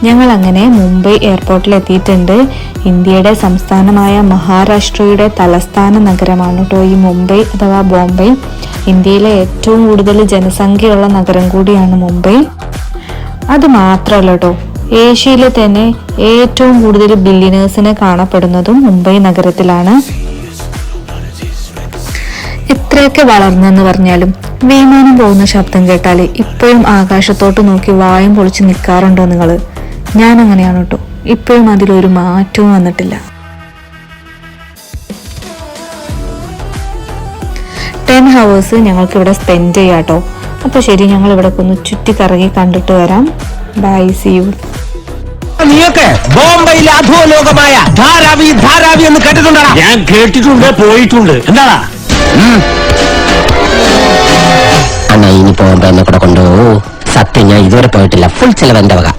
ഞങ്ങൾ അങ്ങനെ മുംബൈ എയർപോർട്ടിൽ എത്തിയിട്ടുണ്ട്. ഇന്ത്യയുടെ സംസ്ഥാനമായ മഹാരാഷ്ട്രയുടെ തലസ്ഥാന നഗരമാണ് കേട്ടോ ഈ മുംബൈ അഥവാ ബോംബെ. ഇന്ത്യയിലെ ഏറ്റവും കൂടുതൽ ജനസംഖ്യയുള്ള നഗരം കൂടിയാണ് മുംബൈ. അത് മാത്രമല്ല കേട്ടോ, ഏഷ്യയിലെ തന്നെ ഏറ്റവും കൂടുതൽ ബില്യനേഴ്സിനെ കാണപ്പെടുന്നതും മുംബൈ നഗരത്തിലാണ്. എത്രയൊക്കെ വളർന്നെന്ന് പറഞ്ഞാലും വിമാനം പോകുന്ന ശബ്ദം കേട്ടാല് ഇപ്പോഴും ആകാശത്തോട്ട് നോക്കി വായും പൊളിച്ച് നിൽക്കാറുണ്ടോ നിങ്ങള്? ഞാൻ അങ്ങനെയാണ് കേട്ടോ. ഇപ്പോഴും അതിലൊരു മാറ്റവും വന്നിട്ടില്ല. 10 hours ഞങ്ങൾക്ക് ഇവിടെ സ്പെൻഡ് ചെയ്യാം കേട്ടോ. അപ്പൊ ശരി, ഞങ്ങൾ ഇവിടെ ഒന്ന് ചുറ്റിക്കറങ്ങി കണ്ടിട്ട് വരാം. Bye, see you. നീയൊക്കെ ബോംബെയിലെ അധോലോകമായ ധാരാവി എന്ന് കേട്ടിട്ടുണ്ടോ? ഞാൻ കേട്ടിട്ടുണ്ട്, പോയിട്ടുണ്ട്. എന്താടാ അണ്ണ ഇനി ബോംബെ എന്നെ കൂടെ കൊണ്ടുപോകൂ. സത്യം ഞാൻ ഇതുവരെ പോയിട്ടില്ല. ഫുൾ ചെലവ് എന്റെ വക.